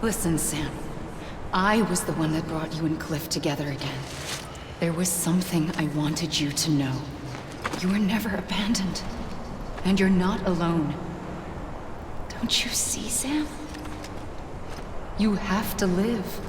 Listen, Sam. I was the one that brought you and Cliff together again. There was something I wanted you to know. You were never abandoned. And you're not alone. Don't you see, Sam? You have to live.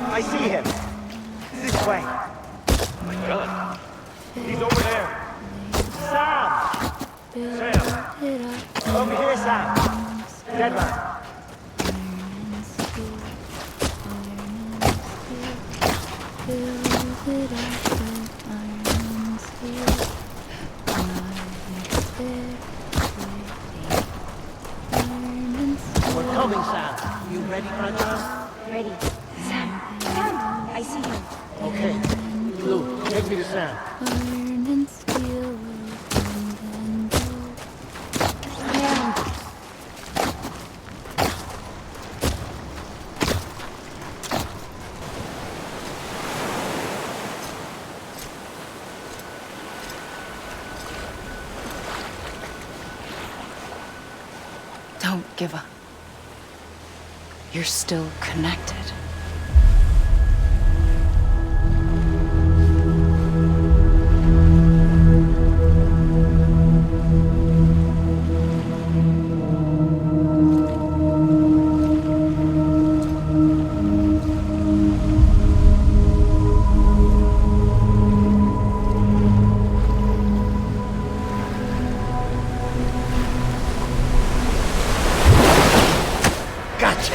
I see him. This way. Oh my God. He's over there. Sam! Sam! Over here, Sam. Deadline. We're coming, Sam. You ready for a job? Ready. Sam! Sam! I see him. Okay. Blue, take me to Sam. Don't give up. You're still connected. Gotcha!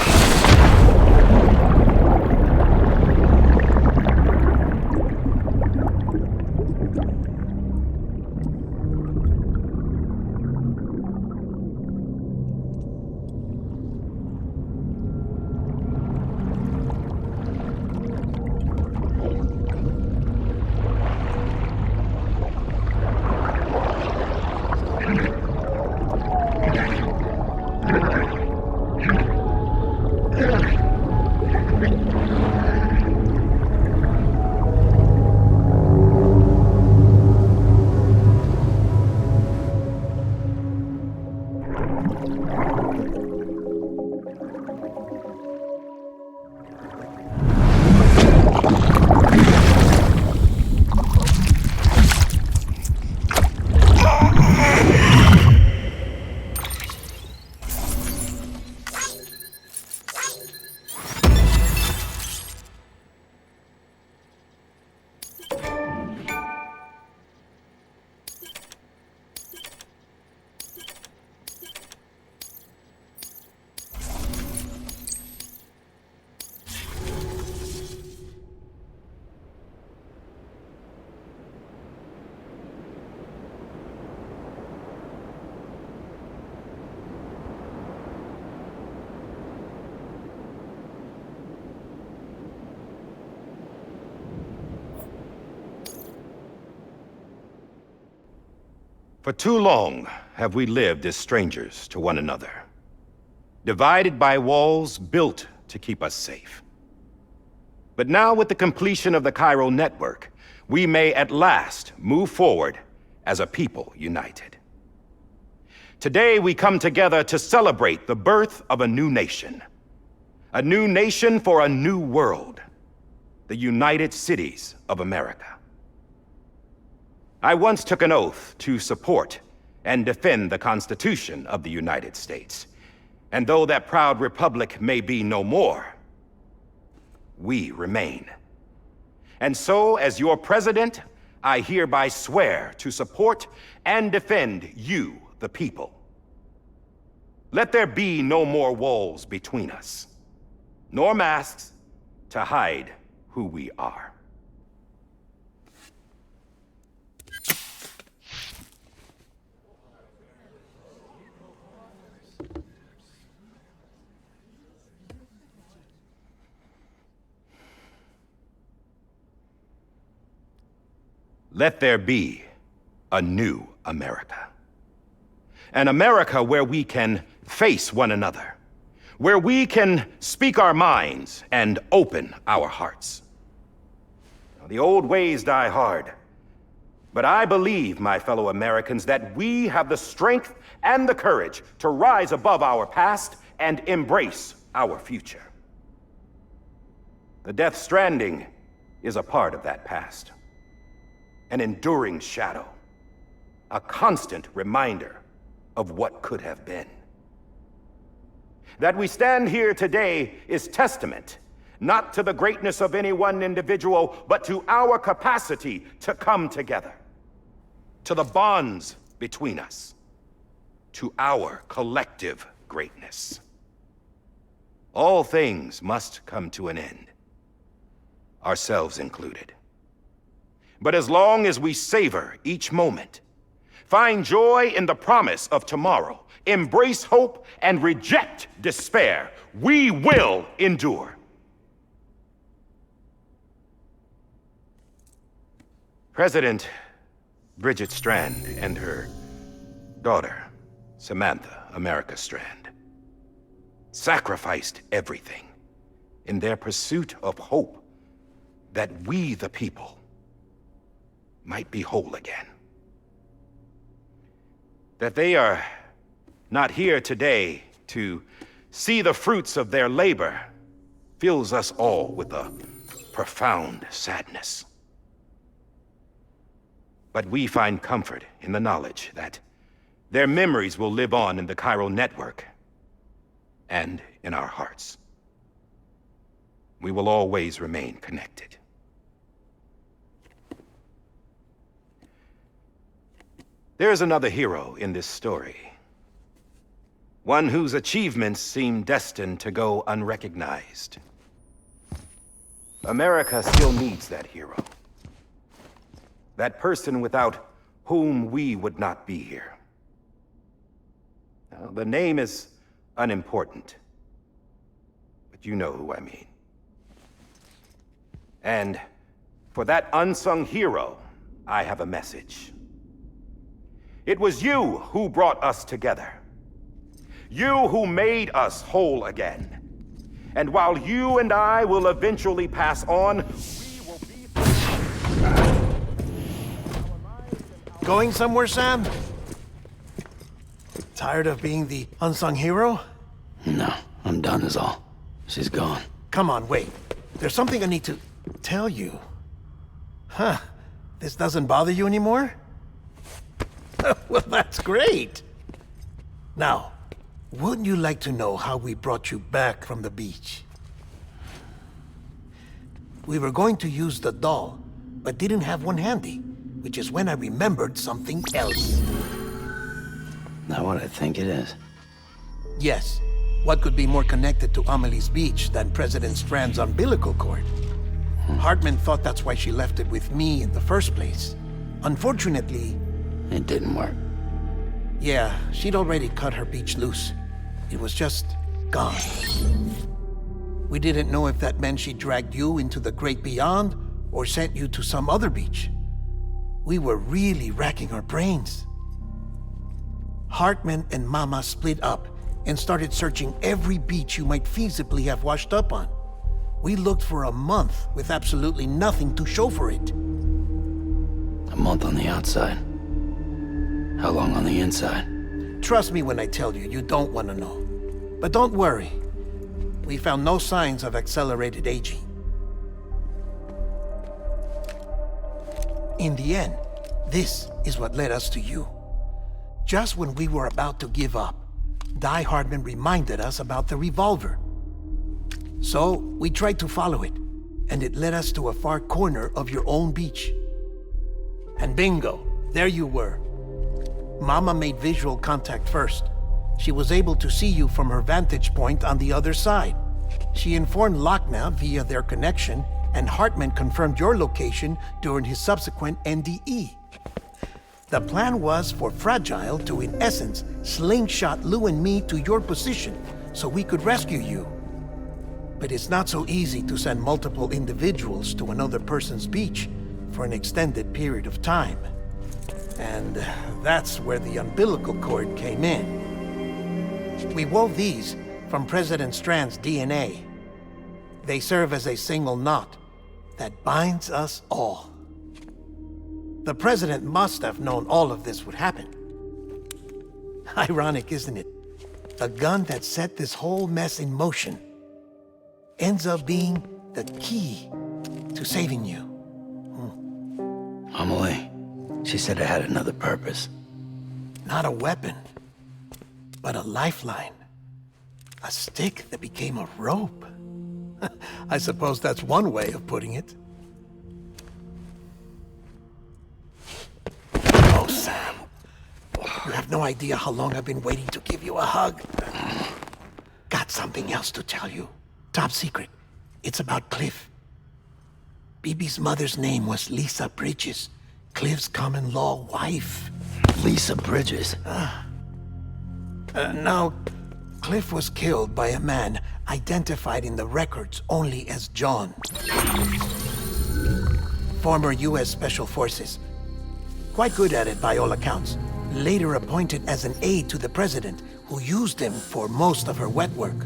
For too long have we lived as strangers to one another, divided by walls built to keep us safe. But now, with the completion of the chiral network, we may at last move forward as a people united. Today, we come together to celebrate the birth of a new nation. A new nation for a new world. The United Cities of America. I once took an oath to support and defend the Constitution of the United States. And though that proud republic may be no more, we remain. And so, as your president, I hereby swear to support and defend you, the people. Let there be no more walls between us, nor masks to hide who we are. Let there be a new America. An America where we can face one another, where we can speak our minds and open our hearts. Now, the old ways die hard, but I believe, my fellow Americans, that we have the strength and the courage to rise above our past and embrace our future. The Death Stranding is a part of that past. An enduring shadow, a constant reminder of what could have been. That we stand here today is testament, not to the greatness of any one individual, but to our capacity to come together, to the bonds between us, to our collective greatness. All things must come to an end, ourselves included. But as long as we savor each moment, find joy in the promise of tomorrow, embrace hope, and reject despair, we will endure. President Bridget Strand and her daughter, Samantha America Strand, sacrificed everything in their pursuit of hope that we, the people, might be whole again. That they are not here today to see the fruits of their labor fills us all with a profound sadness. But we find comfort in the knowledge that their memories will live on in the chiral network and in our hearts. We will always remain connected. There is another hero in this story. One whose achievements seem destined to go unrecognized. America still needs that hero. That person without whom we would not be here. Now, the name is unimportant, but you know who I mean. And for that unsung hero, I have a message. It was you who brought us together. You who made us whole again. And while you and I will eventually pass on, we will be... Going somewhere, Sam? Tired of being the unsung hero? No, I'm done is all. She's gone. Come on, wait. There's something I need to tell you. Huh. This doesn't bother you anymore? Well, that's great. Now, wouldn't you like to know how we brought you back from the beach? We were going to use the doll, but didn't have one handy, which is when I remembered something else. Not what I think it is. Yes. What could be more connected to Amelie's beach than President Strand's umbilical cord? Hartman thought that's why she left it with me in the first place. Unfortunately... It didn't work. Yeah, she'd already cut her beach loose. It was just gone. We didn't know if that meant she dragged you into the great beyond or sent you to some other beach. We were really racking our brains. Hartman and Mama split up and started searching every beach you might feasibly have washed up on. We looked for a month with absolutely nothing to show for it. A month on the outside. How long on the inside? Trust me when I tell you, you don't want to know. But don't worry. We found no signs of accelerated aging. In the end, this is what led us to you. Just when we were about to give up, Die Hardman reminded us about the revolver. So, we tried to follow it, and it led us to a far corner of your own beach. And bingo, there you were. Mama made visual contact first. She was able to see you from her vantage point on the other side. She informed Lochna via their connection, and Hartman confirmed your location during his subsequent NDE. The plan was for Fragile to, in essence, slingshot Lou and me to your position so we could rescue you. But it's not so easy to send multiple individuals to another person's beach for an extended period of time. And that's where the umbilical cord came in. We wove these from President Strand's DNA. They serve as a single knot that binds us all. The President must have known all of this would happen. Ironic, isn't it? The gun that set this whole mess in motion ends up being the key to saving you. Amelie, she said it had another purpose. Not a weapon, but a lifeline. A stick that became a rope. I suppose that's one way of putting it. Oh, Sam. You have no idea how long I've been waiting to give you a hug. Got something else to tell you. Top secret. It's about Cliff. BB's mother's name was Lisa Bridges, Cliff's common-law wife. Lisa Bridges? Now, Cliff was killed by a man identified in the records only as John. Former U.S. Special Forces. Quite good at it by all accounts. Later appointed as an aide to the president, who used him for most of her wet work.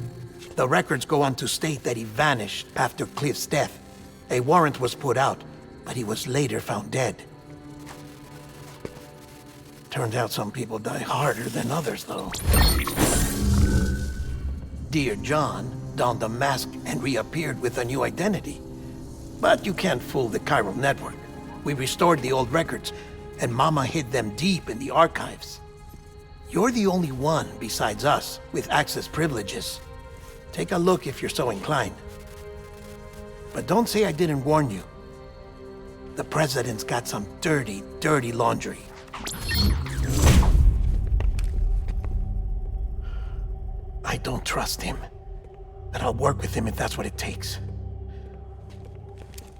The records go on to state that he vanished after Cliff's death. A warrant was put out, but he was later found dead. Turned out some people die harder than others, though. Dear John donned a mask and reappeared with a new identity. But you can't fool the chiral network. We restored the old records, and Mama hid them deep in the archives. You're the only one besides us with access privileges. Take a look if you're so inclined. But don't say I didn't warn you. The president's got some dirty, dirty laundry. I don't trust him, but I'll work with him if that's what it takes.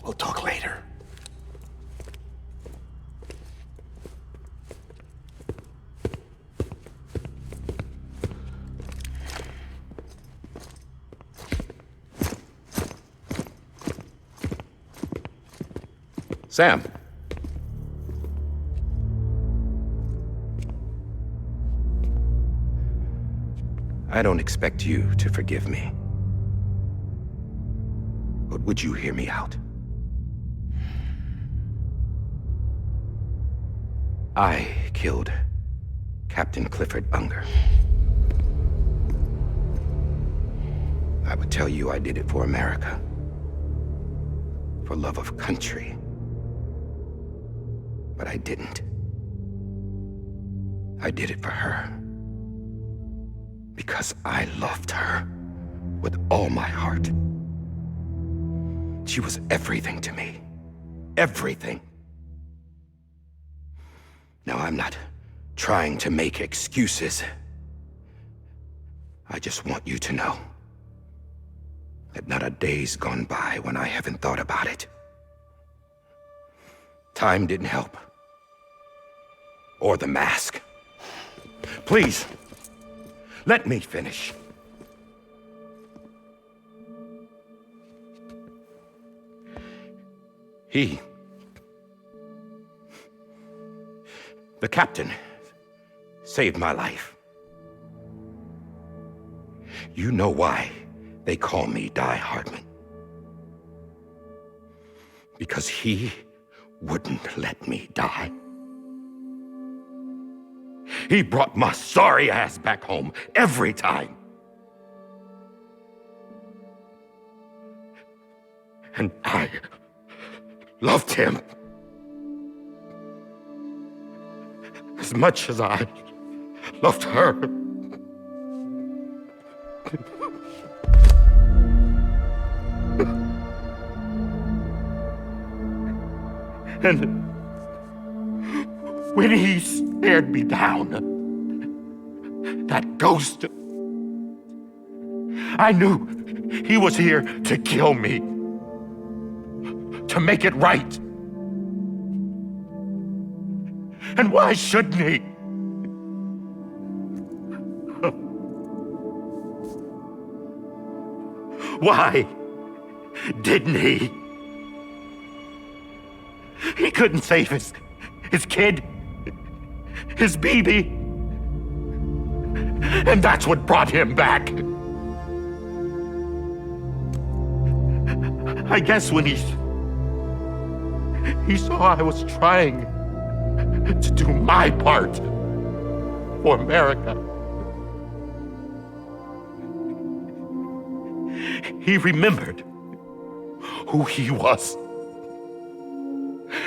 We'll talk later. Sam. I don't expect you to forgive me. But would you hear me out? I killed Captain Clifford Unger. I would tell you I did it for America. For love of country. But I didn't. I did it for her. Because I loved her with all my heart. She was everything to me. Everything. Now, I'm not trying to make excuses. I just want you to know that not a day's gone by when I haven't thought about it. Time didn't help. Or the mask. Please, let me finish. The captain saved my life. You know why they call me Die Hardman. Because he wouldn't let me die. He brought my sorry ass back home every time. And I loved him as much as I loved her. And when he stared me down, that ghost, I knew he was here to kill me, to make it right. And why shouldn't he? Why didn't he? He couldn't save his kid, his baby. And that's what brought him back. I guess when he saw I was trying to do my part for America, he remembered who he was.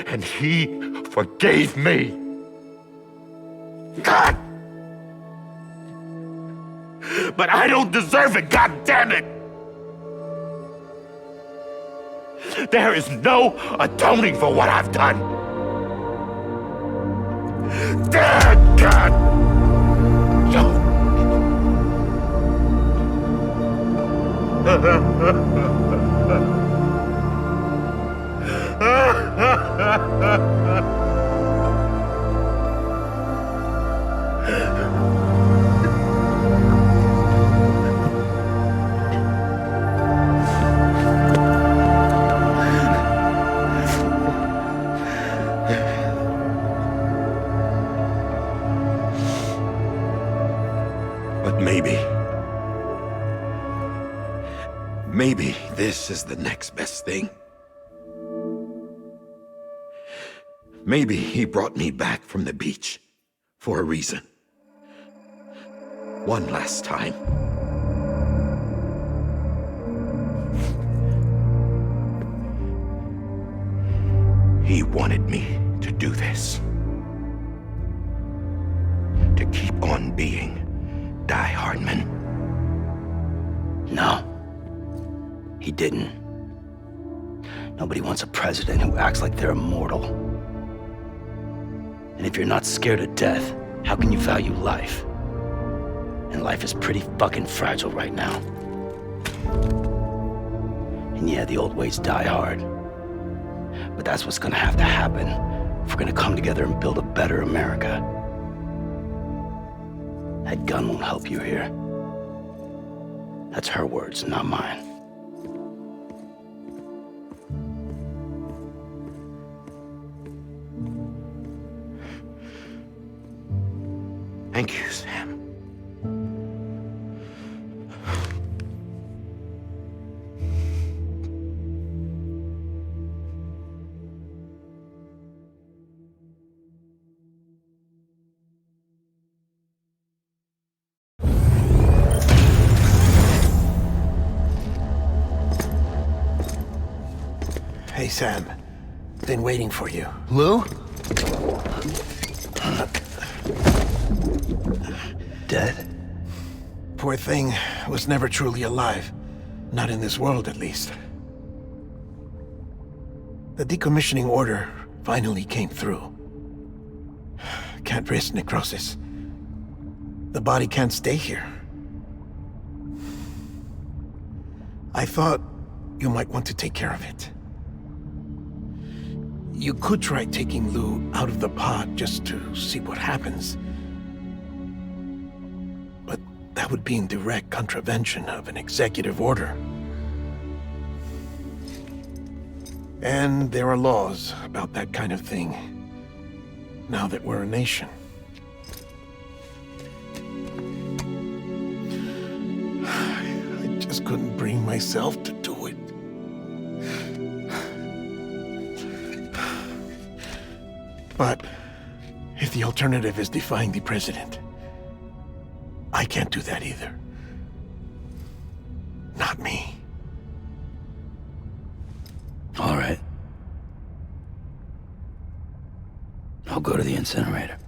And he forgave me. God! But I don't deserve it, God damn it! There is no atoning for what I've done. Dead God! But maybe this is the next best thing. Maybe he brought me back from the beach for a reason. One last time. He wanted me to do this. To keep on being Die Hardman. No. He didn't. Nobody wants a president who acts like they're immortal. And if you're not scared of death, how can you value life? And life is pretty fucking fragile right now. And yeah, the old ways die hard. But that's what's gonna have to happen if we're gonna come together and build a better America. That gun won't help you here. That's her words, not mine. Thank you, Sam. Hey, Sam. Been waiting for you. Lou? Dead? Poor thing was never truly alive. Not in this world, at least. The decommissioning order finally came through. Can't risk necrosis. The body can't stay here. I thought you might want to take care of it. You could try taking Lou out of the pod just to see what happens. But that would be in direct contravention of an executive order. And there are laws about that kind of thing, now that we're a nation. just couldn't bring myself to do it. But if the alternative is defying the president, I can't do that either. Not me. All right. I'll go to the incinerator.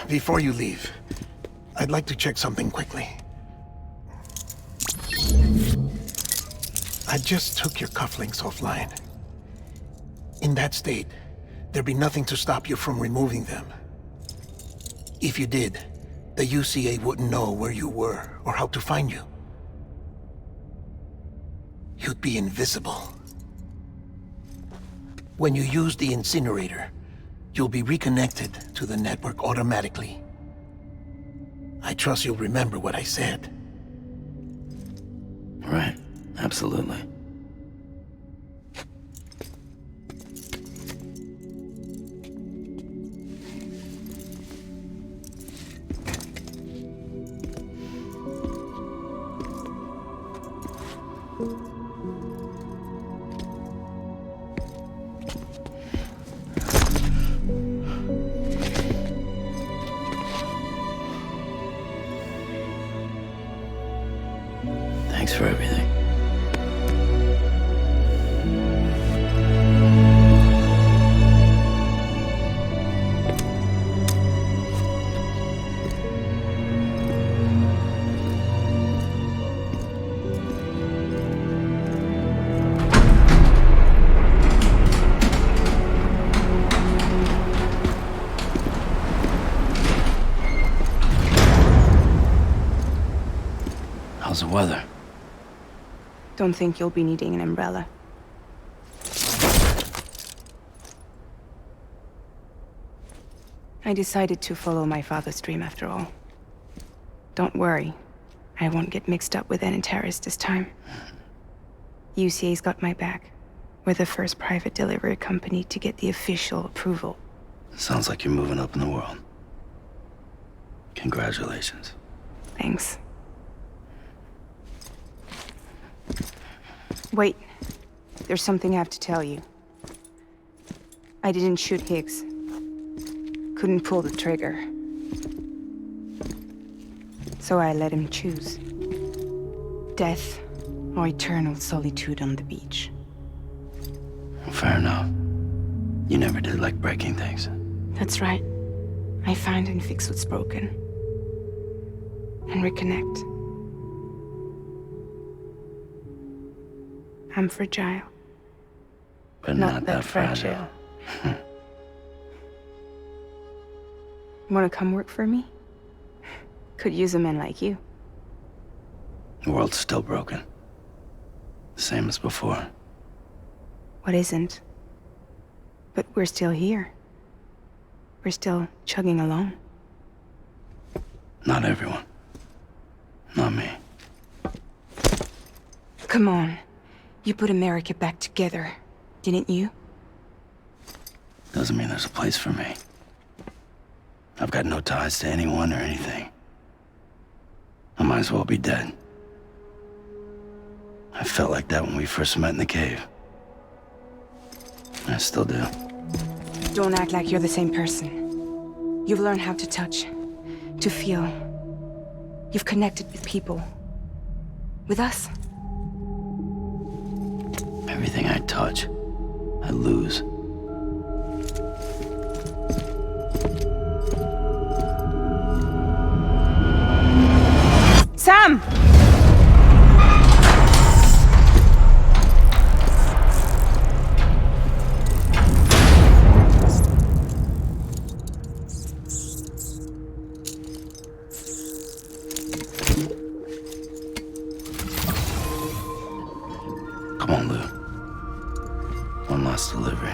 Before you leave, I'd like to check something quickly. I just took your cufflinks offline. In that state, there'd be nothing to stop you from removing them. If you did, the UCA wouldn't know where you were or how to find you. You'd be invisible. When you use the incinerator, you'll be reconnected to the network automatically. I trust you'll remember what I said. Right. Absolutely. Thanks for everything. How's the weather? Don't think you'll be needing an umbrella. I decided to follow my father's dream after all. Don't worry. I won't get mixed up with any terrorists this time. UCA's got my back. We're the first private delivery company to get the official approval. Sounds like you're moving up in the world. Congratulations. Thanks. Wait. There's something I have to tell you. I didn't shoot Higgs. Couldn't pull the trigger. So I let him choose. Death or eternal solitude on the beach. Fair enough. You never did like breaking things. That's right. I find and fix what's broken. And reconnect. I'm fragile. But not that fragile. Wanna come work for me? Could use a man like you. The world's still broken. Same as before. What isn't? But we're still here. We're still chugging along. Not everyone. Not me. Come on. You put America back together, didn't you? Doesn't mean there's a place for me. I've got no ties to anyone or anything. I might as well be dead. I felt like that when we first met in the cave. I still do. Don't act like you're the same person. You've learned how to touch, to feel. You've connected with people. With us. Everything I touch, I lose. Sam! Come on, Lou. One last delivery.